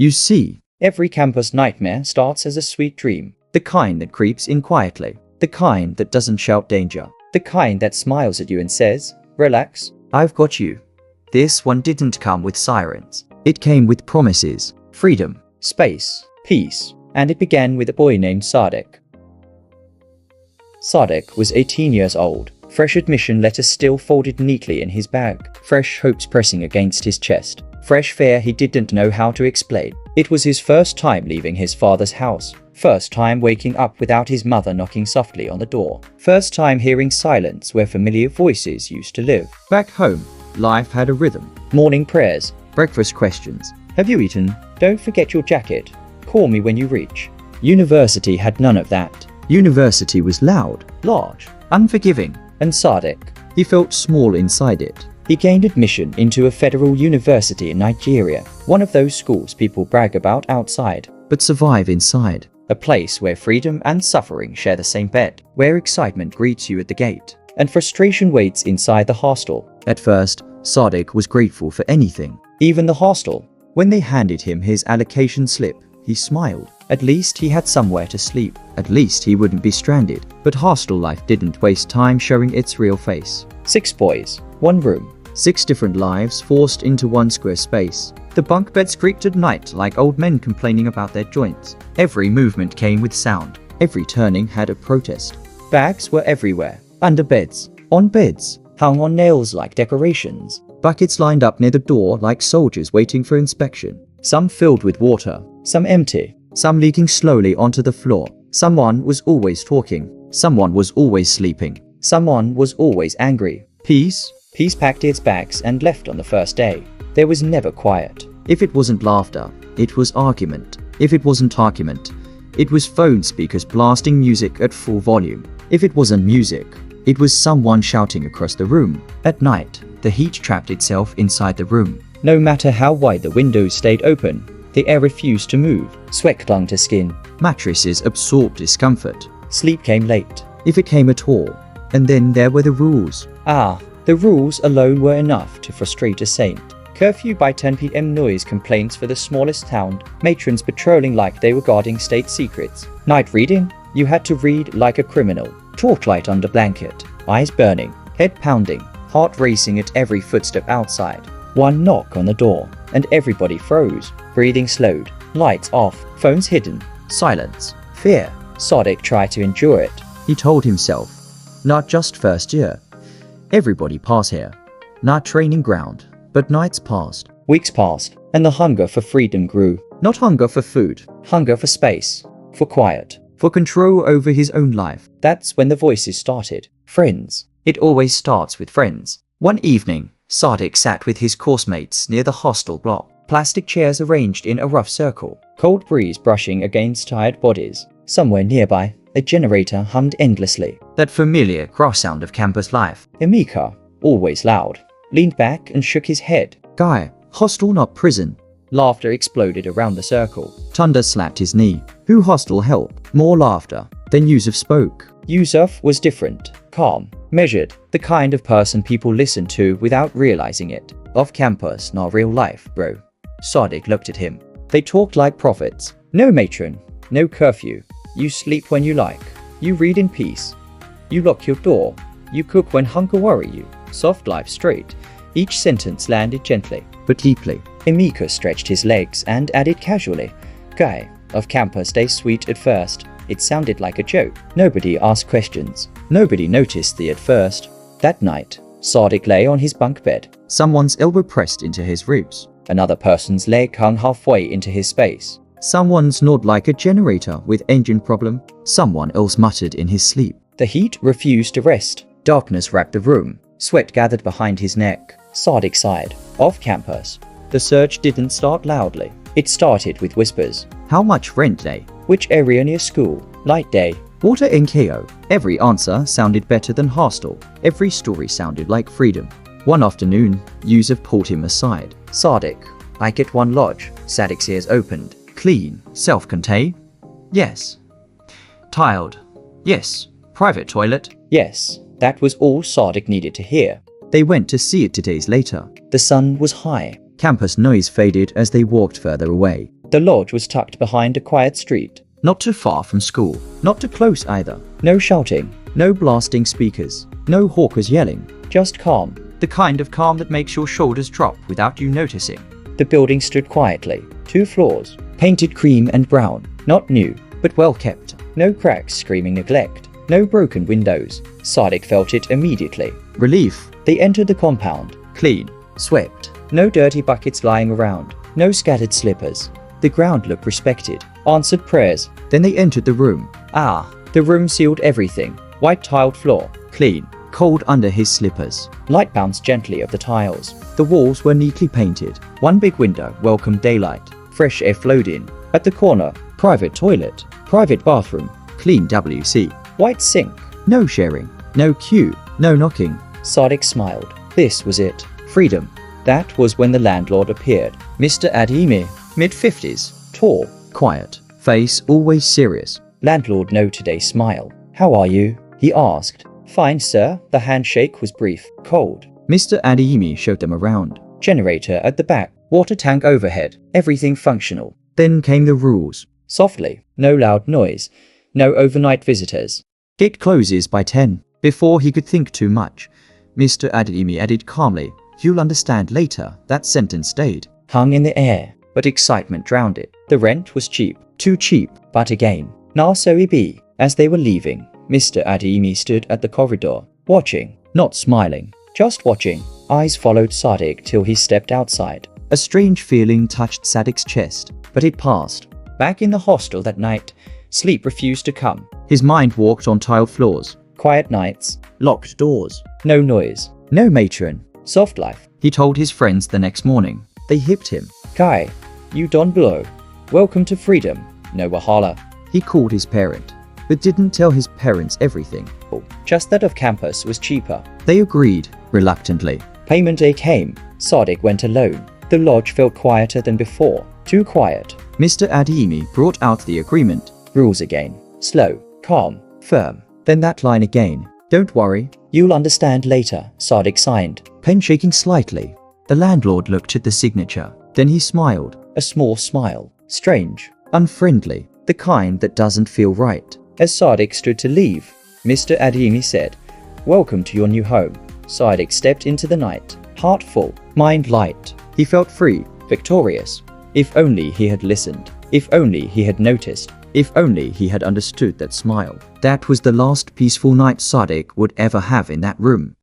You see, every campus nightmare starts as a sweet dream. The kind that creeps in quietly. The kind that doesn't shout danger. The kind that smiles at you and says, "Relax, I've got you." This one didn't come with sirens. It came with promises, freedom, space, peace, and it began with a boy named Sadiq. Sadiq was 18 years old, fresh admission letters still folded neatly in his bag, fresh hopes pressing against his chest, fresh fear he didn't know how to explain. It was his first time leaving his father's house, first time waking up without his mother knocking softly on the door, first time hearing silence where familiar voices used to live. Back home, life had a rhythm. Morning prayers, breakfast questions. Have you eaten? Don't forget your jacket. Call me when you reach. University had none of that. University was loud, large, unforgiving, and Sadiq. He felt small inside it. He gained admission into a federal university in Nigeria, one of those schools people brag about outside, but survive inside. A place where freedom and suffering share the same bed, where excitement greets you at the gate, and frustration waits inside the hostel. At first, Sadiq was grateful for anything, even the hostel. When they handed him his allocation slip, he smiled. At least he had somewhere to sleep. At least he wouldn't be stranded. But hostel life didn't waste time showing its real face. 6 boys, 1 room, 6 different lives forced into one square space. The bunk beds creaked at night like old men complaining about their joints. Every movement came with sound. Every turning had a protest. Bags were everywhere. Under beds, on beds, hung on nails like decorations. Buckets lined up near the door like soldiers waiting for inspection. Some filled with water, some empty, some leaking slowly onto the floor. Someone was always talking. Someone was always sleeping. Someone was always angry. Peace packed its bags and left on the first day. There was never quiet. If it wasn't laughter, it was argument. If it wasn't argument, it was phone speakers blasting music at full volume. If it wasn't music, it was someone shouting across the room. At night, the heat trapped itself inside the room. No matter how wide the windows stayed open, the air refused to move. Sweat clung to skin. Mattresses absorbed discomfort. Sleep came late, if it came at all. And then there were the rules. The rules alone were enough to frustrate a saint. Curfew by 10 p.m. noise complaints for the smallest town. Matrons patrolling like they were guarding state secrets. Night reading? You had to read like a criminal. Torchlight under blanket. Eyes burning. Head pounding. Heart racing at every footstep outside. One knock on the door, and everybody froze. Breathing slowed. Lights off. Phones hidden. Silence. Fear. Sadiq tried to endure it. He told himself, not just first year. Everybody pass here. Not training ground. But nights passed. Weeks passed. And the hunger for freedom grew. Not hunger for food. Hunger for space. For quiet. For control over his own life. That's when the voices started. Friends. It always starts with friends. One evening, Sadiq sat with his coursemates near the hostel block. Plastic chairs arranged in a rough circle. Cold breeze brushing against tired bodies. Somewhere nearby, a generator hummed endlessly. That familiar cross sound of campus life. Emeka, always loud, leaned back and shook his head. Guy, hostel not prison. Laughter exploded around the circle. Tunda slapped his knee. Who hostel help? More laughter. Then Yusuf spoke. Yusuf was different. Calm. Measured. The kind of person people listen to without realizing it. Off campus, not real life, bro. Sadiq looked at him. They talked like prophets. No matron. No curfew. You sleep when you like. You read in peace. You lock your door. You cook when hunger worry you. Soft life straight. Each sentence landed gently, but deeply. Emeka stretched his legs and added casually, Guy, off campus day sweet at first. It sounded like a joke. Nobody asked questions. Nobody noticed the at first. That night, Sadiq lay on his bunk bed. Someone's elbow pressed into his ribs. Another person's leg hung halfway into his space. Someone snored like a generator with engine problem. Someone else muttered in his sleep. The heat refused to rest. Darkness wrapped the room. Sweat gathered behind his neck. Sadiq sighed. Off campus. The search didn't start loudly. It started with whispers. How much rent day? Which area near school? Light day? Water NKO? Every answer sounded better than hostel. Every story sounded like freedom. One afternoon, Yusuf pulled him aside. Sadiq, I get one lodge. Sadiq's ears opened. Clean. Self-contained? Yes. Tiled? Yes. Private toilet? Yes. That was all Sadiq needed to hear. They went to see it 2 days later. The sun was high. Campus noise faded as they walked further away. The lodge was tucked behind a quiet street, not too far from school, not too close either. No shouting, no blasting speakers, no hawkers yelling, just calm. The kind of calm that makes your shoulders drop without you noticing. The building stood quietly, 2 floors, painted cream and brown, not new, but well kept. No cracks screaming neglect, no broken windows. Sadiq felt it immediately. Relief. They entered the compound, clean, swept, no dirty buckets lying around, no scattered slippers. The ground looked respected, answered prayers. Then they entered the room. The room sealed everything. White tiled floor, clean, cold under his slippers. Light bounced gently off the tiles. The walls were neatly painted. One big window welcomed daylight. Fresh air flowed in. At the corner, private toilet, private bathroom, clean WC, white sink. No sharing, no queue, no knocking. Sadiq smiled. This was it. Freedom. That was when the landlord appeared. Mr. Adimi, mid-50s, tall, quiet, face always serious. Landlord noted a smile. How are you? He asked. Fine, sir. The handshake was brief, cold. Mr. Adimi showed them around. Generator at the back, water tank overhead, everything functional. Then came the rules. Softly, no loud noise, no overnight visitors. Gate closes by 10. Before he could think too much, Mr. Adimi added calmly, You'll understand later. That sentence stayed, hung in the air, but excitement drowned it. The rent was cheap, too cheap, but again. Na so it be. As they were leaving, Mr. Adimi stood at the corridor, watching, not smiling, just watching. Eyes followed Sadiq till he stepped outside. A strange feeling touched Sadiq's chest, but it passed. Back in the hostel that night, sleep refused to come. His mind walked on tiled floors, quiet nights, locked doors, no noise, no matron, soft life. He told his friends the next morning. They hipped him. Kai, you don't blow. Welcome to freedom. No wahala. He called his parent, but didn't tell his parents everything. Just that of campus was cheaper. They agreed, reluctantly. Payment day came. Sadiq went alone. The lodge felt quieter than before. Too quiet. Mr. Adimi brought out the agreement. Rules again. Slow, calm, firm. Then that line again. Don't worry, you'll understand later. Sadiq signed, pen shaking slightly. The landlord looked at the signature. Then he smiled. A small smile. Strange, unfriendly, the kind that doesn't feel right. As Sadiq stood to leave, Mr. Adimi said, Welcome to your new home. Sadiq stepped into the night, heart full, mind light. He felt free, victorious. If only he had listened. If only he had noticed. If only he had understood that smile. That was the last peaceful night Sadiq would ever have in that room.